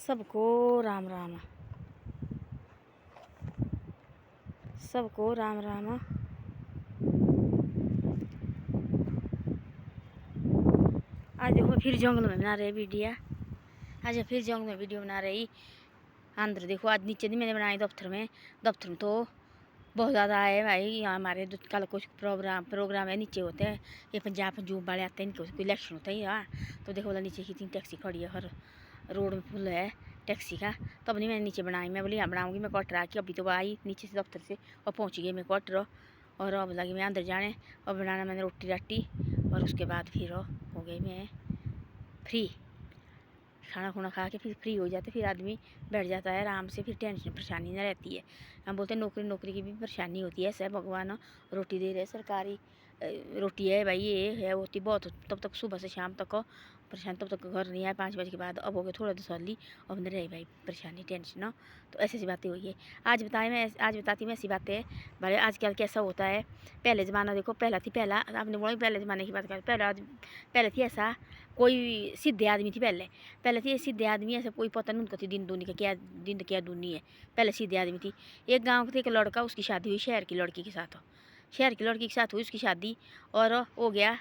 सबको राम राम, सबको राम राम। आज देखो फिर जंगल में बना रहे वीडियो। आज फिर जंगल में वीडियो बना रही। अंदर देखो आज नीचे नहीं मैंने बनाई दफ्तर में तो बहुत ज़्यादा आए भाई। यहाँ हमारे कल कुछ प्रोग्राम है, नीचे होते हैं ये पंजाब वाले आते हैं, इनके कोई इलेक्शन होता है यार। तो देखो बोला नीचे की 3 टैक्सी खड़ी है, हर रोड में फुल है टैक्सी का। तब नहीं मैंने नीचे बनाई, मैं बोली यहाँ बनाऊँगी। मैं क्वार्टर आके अभी तो आई नीचे से दफ्तर से और पहुँच गई मैं क्वार्टर। और अब लगी मैं अंदर जाने और बनाना मैंने रोटी राटी। और उसके बाद फिर हो गई मैं फ्री। खाना खुना खा के फिर फ्री हो जाते, फिर आदमी बैठ जाता है आराम से, फिर टेंशन परेशानी ना रहती है। हम बोलते हैं नौकरी की भी परेशानी होती है। ऐसा भगवान रोटी दे रहे, सरकारी रोटी है भाई, ये है होती बहुत। तब तक सुबह से शाम तक परेशान, तब तक घर नहीं आए 5 बजे के बाद। अब हो गए थोड़ा तसल्ली, अब नहीं रही भाई परेशानी टेंशन। तो ऐसी बातें हुई है। आज बताती मैं ऐसी बातें भाई। आजकल कैसा होता है, पहले ज़माना देखो, पहला आपने बोला पहले ज़माने की बात कर। पहले थी ऐसा, कोई सीधे आदमी थी पहले थी सीधे आदमी। ऐसा कोई पता नहीं उनको थी दिन दुनिया का क्या, दिन क्या दुनिया है। पहले सीधे आदमी थी। एक गांव के एक लड़का, उसकी शादी हुई शहर की लड़की के साथ हुई उसकी शादी। और हो गया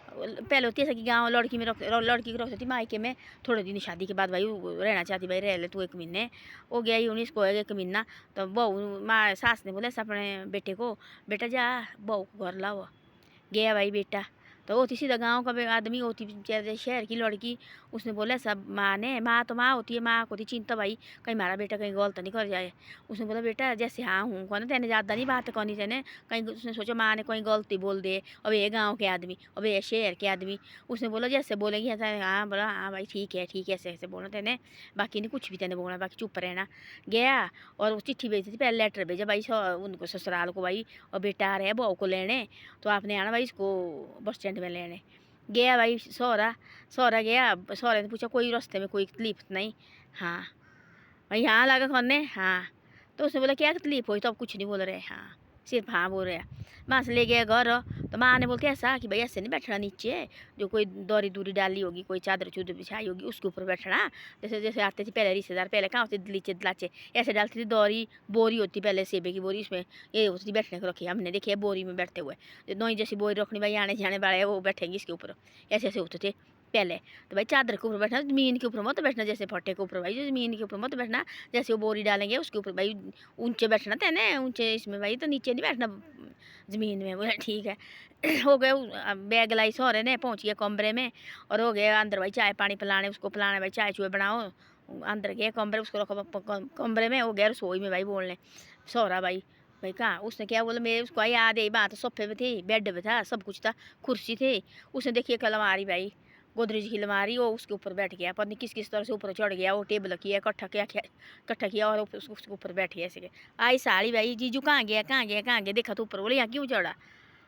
पहले होती है कि गाँव लड़की को रखती थी मायके में। थोड़े दिन शादी के बाद भाई रहना चाहती, भाई रह ले तू 1 महीने। हो गया ही 19 को 1 महीना। तो बहू माँ सास ने बोला अपने बेटे को, बेटा जा बहू को घर लाओ। गया भाई बेटा। तो वो थी सीधा गाँव का आदमी, होती शहर की लड़की। उसने बोला सब माँ तो माँ होती है, माँ को थी चिंता भाई कहीं हमारा बेटा कहीं गलत नहीं कर जाए। उसने बोला बेटा जैसे हाँ हूँ कौन तेने ज़्यादा नहीं बात करनी तेने कहीं। उसने सोचा माँ ने कोई गलती बोल दे, अब ये गाँव के आदमी, अब ये शहर के आदमी। उसने बोला जैसे बोलेंगे ऐसा, हाँ बोला हाँ भाई ठीक है ऐसे ऐसे बोला तेने, बाकी नहीं कुछ भी तेने बोलना, बाकी चुप रहना। गया और वो चिट्ठी भेजी थी, पहले लेटर भेजा भाई उनको ससुराल को भाई, और बेटा आ रहे हैं बहू को लेने, तो आपने आना भाई इसको बस स्टैंड में लेने। गया भाई सौरा गया। सौरे ने पूछा कोई रास्ते में कोई तकलीफ नहीं? हाँ भाई यहाँ लगा करने, हाँ। तो उसने बोला क्या तकलीफ हुई? तो अब कुछ नहीं बोल रहे, हाँ सिर्फ हाँ बोल रहे। माँ से ले गया घर। तो माँ ने बोलती ऐसा कि भाई ऐसे नहीं बैठना नीचे, जो कोई दौरी दूरी डाली होगी, कोई चादर चूदर बिछाई होगी उसके ऊपर बैठना। जैसे जैसे आते थे पहले रिश्तेदार, पहले कहाँ होते दलीचे दलाचे ऐसे डालती थी, दौरी बोरी होती पहले सेबे की बोरी, इसमें ये होती थी बैठने को रखी। हमने देखी है बोरी में बैठते हुए, नई जैसी बोरी रखनी भाई, आने जाने वाले वो बैठेंगे इसके ऊपर, ऐसे ऐसे होते थे पहले। तो भाई चादर के ऊपर बैठना, ज़मीन के ऊपर मत बैठना, जैसे फट्टे के ऊपर भाई जो ज़मीन के ऊपर मत बैठना। जैसे वो बोरी डालेंगे उसके ऊपर भाई ऊंचे बैठना तेने, ऊंचे इसमें भाई, तो नीचे नहीं बैठना ज़मीन में। बोला ठीक है। हो गए बैग लाई सौरे ने, पहुँच गया कमरे में। और हो गया अंदर भाई चाय पानी पिलाने, उसको पिलाने भाई, चाय चुए बनाओ। अंदर गया कमरे, उसको रखो कमरे में। हो गया रसोई में भाई बोलने सौरा भाई कहाँ। उसने क्या बोला, मेरे उसको याद है बात, सोफे पे थी, बेड पे था, सब कुछ था, कुर्सी थी। उसने देखी एक अलमारी भाई, गोदरेज की अलमारी, वो उसके ऊपर बैठ गया, पता नहीं किस तरह से ऊपर चढ़ गया। वो टेबल किया इकट्ठा किया और उसके ऊपर बैठ गया ऐसे। आई साड़ी भाई, जीजू कहाँ गया देखा तो ऊपर। बोले यहाँ क्यों चढ़ा?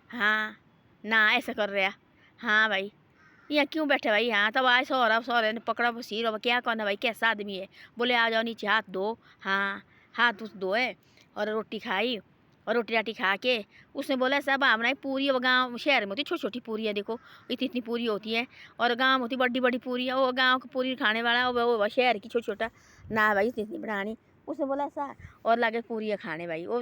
हाँ ना ऐसा कर रहा, हाँ भाई यहाँ क्यों बैठे भाई? हाँ तब आए सौरे ने पकड़ा सिर, अब क्या करना भाई, कैसा आदमी है? बोले आ जाओ नीचे हाथ धो। हाँ हाथ उस धोए और रोटी खाई, और रोटी राटी खा के उसने बोला सब हमारा पूरी। अब गाँव शहर में होती छोटी छोटी पूरियाँ, देखो इतनी पूरी होती है, और गाँव में होती बड़ी बड़ी पूरी। वो गाँव की पूरी खाने वाला, वो शहर की छोटा ना भाई इतनी बनानी। उसने बोला ऐसा और लागे पूरी खाने भाई। वो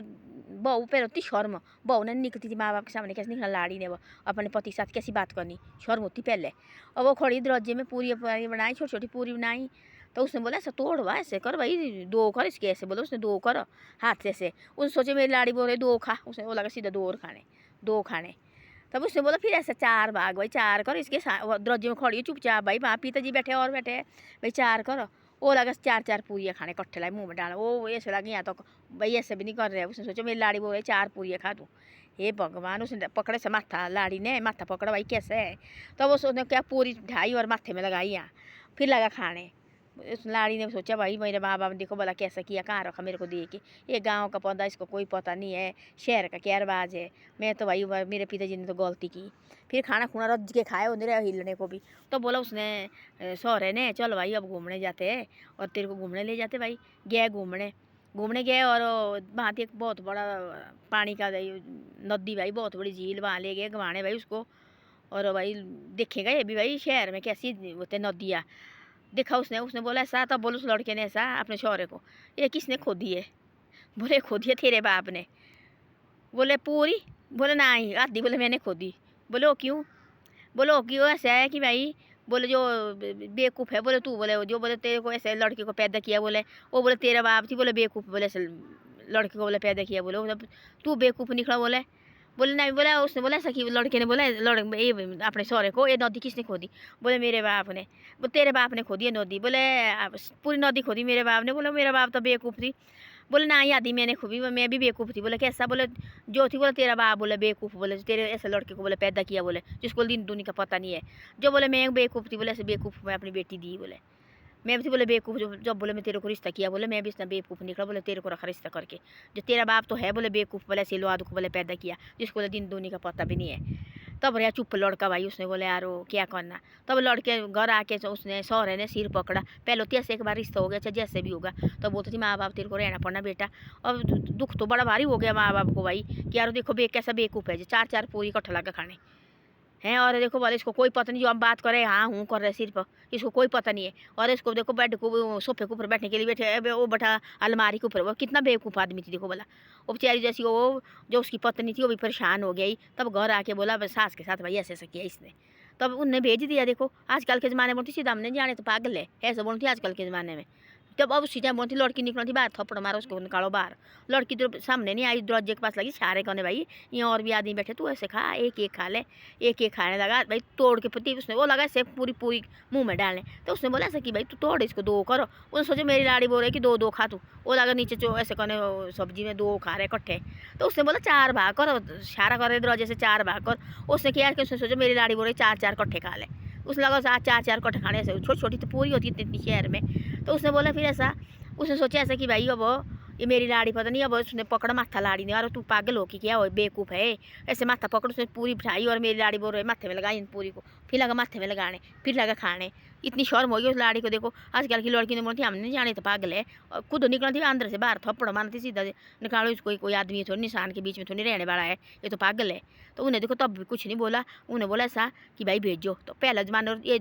बहू पे होती शर्म, बहू ने निकलती थी माँ बाप के सामने कैसे निकलना, लाड़ी ने वो अपने पति के साथ कैसी बात करनी, शर्म होती पहले। और वो खड़ी दरवाजे में पूरी बनाई, छोटी छोटी पूरी बनाई। तो उसने बोला ऐसा तोड़ भाई, ऐसे कर भाई, 2 कर इसके, ऐसे बोला उसने, 2 कर हाथ से। उसने सोचे मेरी लाड़ी बोल रही 2 खा, उसने बोला सीधा 2 और खाने, 2 खाने। तब उसने बोला फिर ऐसा 4 भाग भाई, 4 कर इसके। दरवाजे में खड़ी है चुपचाप भाई, वहाँ पिताजी बैठे और बैठे भाई, 4 कर। वो लगा 4 पूरियाँ खाने कट्ठे लाई मुँह में डाला। वो ऐसे लगे यहाँ तो भाई ऐसे भी नहीं कर रहे। उसने सोचा मेरी लाड़ी बोल रही 4 पूरियाँ खा दूँ। हे भगवान, उसने पकड़े से माथा, लाड़ी ने माथा पकड़ा भाई कैसे है। तो वो उसने क्या पूरी ढाई और माथे में लगाई यहाँ, फिर लगा खाने। उस लाड़ी ने सोचा भाई मेरे माँ बाप देखो भला कैसा किया, कहाँ रखा मेरे को दे के। ये गाँव का पौधा, इसको कोई पता नहीं है, शहर का क्या रिवाज है। मैं तो भाई मेरे पिताजी ने तो गलती की। फिर खाना खुना रज के खाए, उन्हें हिलने को भी। तो बोला उसने सौरे ने चल भाई अब घूमने जाते हैं, और तेरे को घूमने ले जाते भाई। गए घूमने गए, और वहाँ एक बहुत बड़ा पानी का नदी भाई, बहुत बड़ी झील, वहाँ ले गए घुमाने भाई उसको। और भाई देखेगा ये भी भाई शहर में कैसी होते नदियाँ। देखा उसने उसने बोला ऐसा, तब बोलो उस लड़के ने ऐसा अपने शौहरे को, ये किसने खोदी है? बोले खोदी है तेरे बाप ने। बोले पूरी? बोले नहीं आधी। बोले मैंने खोदी। बोले ओ क्यों? बोले ओ क्यों ऐसा है कि भाई, बोले जो बेवकूफ़ है, बोले तू, बोले जो, बोले तेरे को ऐसे लड़के को पैदा किया, बोले वो, बोले तेरा बाप थी, बोले बेवकूफ़, बोले ऐसे लड़के को बोले पैदा किया, बोले तू बेवकूफ़ निकला। बोले बोले नहीं, बोला उसने बोला ऐसा कि लड़के ने बोला ये अपने सौरे को, ये नदी किसने खोदी? बोले मेरे बाप ने। बोले तेरे बाप ने खोदी है नदी? बोले पूरी नदी खोदी मेरे बाप ने। बोले मेरा बाप तो बेवकूफ़ थी। बोले ना ही आदि मैंने खूबी, मैं भी बेवकूफ़ थी। बोले कैसा? बोले जो थी, बोले तेरा बाप, बोले बेवकूफ़, बोले तेरे ऐसे लड़के को बोले पैदा किया, बोले जिसको दिन दुनिया का पता नहीं है। जो बोले मैं बेवकूफ़ थी, बोले ऐसे बेवकूफ़ मैं अपनी बेटी दी। बोले मैं भी थी, बोले बेवकूफ़, जो जब बोले मैं तेरे को रिश्ता किया, बोले मैं भी इतना बेवकूफ़ निकला, बोले तेरे को रखा रिश्ता करके। जो तेरा बाप तो है, बोले बेवकूफ़, बोले ऐसे लौद को बोले पैदा किया जिसको बोले दिन दुनिया का पता भी नहीं है। तब रहा चुप लड़का भाई। उसने बोले यार वो क्या करना। तब लड़के घर आके उसने सौरे ने सिर पकड़ा। पहले होती ऐसे एक बार रिश्ता हो गया, चाहे जैसे भी होगा, तो बोलती थी माँ बाप तेरे को रहना पड़ना बेटा। अब दुख तो बड़ा भारी हो गया माँ बाप को भाई कि यार देखो कैसा बेवकूफ़ है जो 4-4 पूरी इकट्ठा ला के खाने हैं। और देखो बोले इसको कोई पता नहीं, जो हम बात कर रहे हैं हाँ हूँ कर रहे सिर्फ, इसको कोई पता नहीं है। और इसको देखो बेड को सोफे के ऊपर बैठने के लिए बैठे, वो बैठा अलमारी के ऊपर। वो कितना बेवकूफ़ आदमी थी देखो बोला। वो बेचारी जैसी वो जो उसकी पत्नी थी वो भी परेशान हो गई। तब घर आके बोला बस सास के साथ भाई ऐसे ऐसा किया इसने। तब उनने भेज दिया। देखो आजकल के ज़माने में बोलती सीधा हमने जाने तो पागल है, ऐसा बोलती आजकल के ज़माने में। जब अब उसी टाइम बोलती लड़की निकलती बाहर, थप्पड़ मारो उसको निकालो बाहर। लड़की तो सामने नहीं आई, दरवाजे के पास लगी सारे कहने भाई यहाँ और भी आदमी बैठे, तू ऐसे खा, एक एक खा ले। एक एक खाने लगा भाई तोड़ के पति उसने वो लगा ऐसे पूरी पूरी मुंह में डालने। तो उसने बोला ऐसा कि भाई तू तोड़ इसको, दो करो। उसने सोचे मेरी लाड़ी बोल रही कि दो दो खा तू। वो लगा नीचे जो ऐसे कहने सब्जी में दो खा रहे इकट्ठे। तो उसने बोला 4 भाग करो, इशारा कर रहे दरवाजे से 4 भाग कर। उसने किया कि उसने सोचा मेरी लाड़ी बोल रही 4-4 इकट्ठे खा ले। उसने लगा 4-4 इकट्ठे खाने, ऐसे छोटी छोटी तो पूरी होती है इतनी शहर में। तो उसने बोला फिर ऐसा, उसने सोचा ऐसा कि भाई अब ये मेरी लाड़ी पता नहीं। अब उसने पकड़ा माथा लाड़ी ने, और तू पागल हो कि क्या हो बेवकूफ़ है, ऐसे माथा पकड़। उसने पूरी बिठाई और मेरी लाड़ी बोल रहे माथे में लगाई पूरी को। फिर लगा माथे में लगाने, फिर लगा खाने। इतनी शर्म हो गई उस लाड़ी को। देखो आजकल की लड़की ने बोलती हम नहीं जाने तो पागल है, और खुद निकलती थी अंदर से बाहर थप्पड़ मारती सीधा निकालो इसको, कोई आदमी थोड़ी निशान के बीच में थोड़ी रहने वाला है, ये तो पागल है। तो उन्हें देखो तब भी कुछ नहीं बोला। उन्हें बोला ऐसा कि भाई भेजो। तो पहला ज़माना, और ये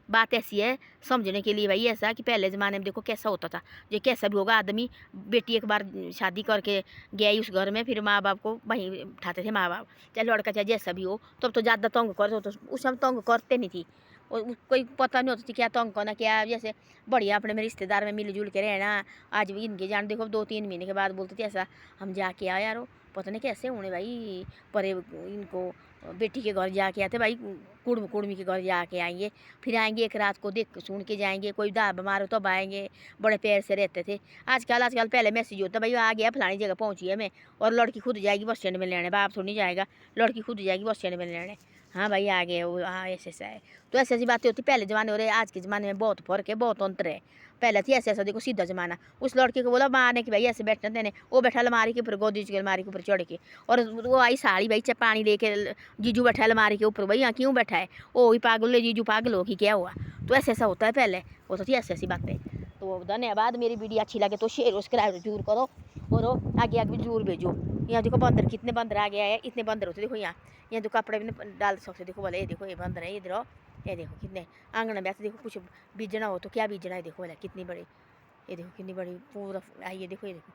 बात ऐसी है समझने के लिए भाई ऐसा कि पहले ज़माने में देखो कैसा होता था। जो कैसा भी होगा आदमी, बेटी एक बार शादी करके गई उस घर में, फिर माँ बाप को वहीं उठाते थे माँ बाप, चाहे लड़का चाहे जैसा भी हो। तब तो ज़्यादा तंग करते, तो उस समय तंग करते नहीं थी। और कोई पता नहीं होता थी क्या तंग करना क्या। जैसे बढ़िया अपने में रिश्तेदार में मिलजुल के रहना। आज भी इनके जान देखो 2-3 महीने के बाद बोलते थे ऐसा हम जाके आए यारो, पता नहीं कैसे होने भाई परे इनको बेटी के घर जाके आते भाई, कुड़मी के घर जाके आएंगे, फिर आएंगे एक रात को देख सुन के जाएंगे, कोई दा बीमार हो तब आएंगे। बड़े प्यार से रहते थे। आजकल पहले मैसेज होता भाई आ गया फलानी जगह पहुंची है मैं, और लड़की खुद जाएगी बस स्टैंड में लेने, बाप थोड़ी नहीं जाएगा, लड़की खुद जाएगी बस स्टैंड में लेने। हाँ भाई आ गए वो, हाँ ऐसे ऐसा है। तो ऐसी ऐसी बातें होती पहले ज़माने हो रहे, आज के ज़माने में बहुत फ़र्क है, बहुत अंतर है। पहले थी ऐसा ऐसा देखो सीधा ज़माना। उस लड़के को बोला माँ ने कि भाई ऐसे बैठना देने, वो बैठा अलमारी के ऊपर, गोदरेज की अलमारी के ऊपर चढ़ के। और वो आई साड़ी भाई पानी लेके, जीजू बैठा अलमारी के ऊपर। भाई यहाँ क्यों बैठा है? ओ ही पागल है जीजू, पागल हो कि क्या हुआ? तो ऐसा ऐसा होता है पहले, होता थी ऐसी ऐसी बातें। तो धन्यवाद। मेरी वीडियो अच्छी लगे तो शेयर सब्सक्राइब जरूर करो, और आगे आगे भी जरूर भेजो। यहाँ देखो बंदर कितने बंदर आ गया है, इतने बंदर होते देखो यहाँ तो कपड़े भी डाल सकते। देखो बोले ये देखो ये बंदर है, इधर ये देखो कितने आंगन में आते। देखो कुछ बीजना हो तो क्या बीजना है, देखो बोले कितनी बड़ी, ये देखो कितनी बड़ी पूरा आई है। देखो ये देखो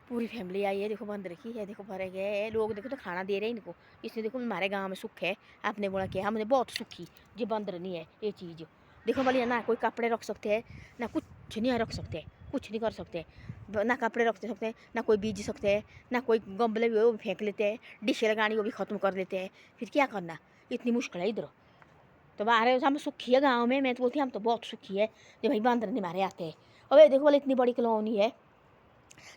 पूरी फैमिली आई है, देखो बंदर की। ये देखो भरे गए लोग, देखो तो खाना दे रहे हैं इनको। इसलिए देखो हमारे गाँव में सुख है। आपने बोला क्या, हमने बहुत सुखी जो बंदर नहीं है ये चीज़। देखो बोलिए ना कोई कपड़े रख सकते हैं, ना कुछ नहीं रख सकते, कुछ नहीं कर सकते, ना कपड़े रख सकते हैं, ना कोई बीज सकते हैं, ना कोई गमले भी वो भी फेंक लेते हैं, डिशे लगानी वो भी ख़त्म कर देते हैं। फिर क्या करना, इतनी मुश्किल है इधर। तो बाहर हम सुखी है गाँव में, मैं तो बोलती हम तो बहुत सुखी है जो भाई बंदर नहीं मारे आते हैं। अब ये देखो बोले इतनी बड़ी कॉलोनी है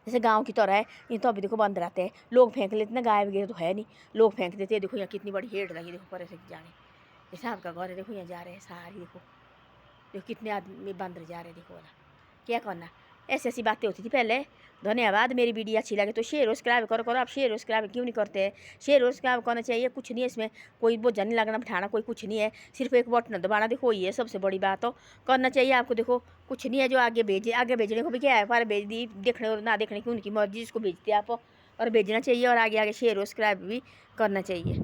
जैसे गांव की तरह है, ये तो अभी देखो बंदर आते हैं, लोग फेंक लेते ना, गाय वगैरह तो है नहीं, लोग फेंक देते हैं। देखो यहाँ कितनी बड़ी हेड लगी, देखो परे से जाने, जैसे आपका घर है देखो यहाँ जा रहे हैं सारी, देखो देखो कितने आदमी बंदर जा रहे हैं। देखो वाला क्या करना, ऐसी ऐसी बातें होती थी पहले। धन्यवाद। मेरी वीडियो अच्छी लगे तो शेयर सब्सक्राइब करो। आप शेयर सब्सक्राइब क्यों नहीं करते हैं? शेयर सब्सक्राइब करना चाहिए, कुछ नहीं है इसमें, कोई बोझा नहीं लगना बिठाना, कोई कुछ नहीं है, सिर्फ एक बटन दबाना। देखो ये सबसे बड़ी बात हो करना चाहिए आपको। देखो कुछ नहीं है, जो आगे भेजे, आगे भेजने को भी क्या है, पर भेज दी, देखने और ना देखने की उनकी मर्जी, जिसको भेजते आप और भेजना चाहिए, और आगे आगे शेयर सब्सक्राइब भी करना चाहिए।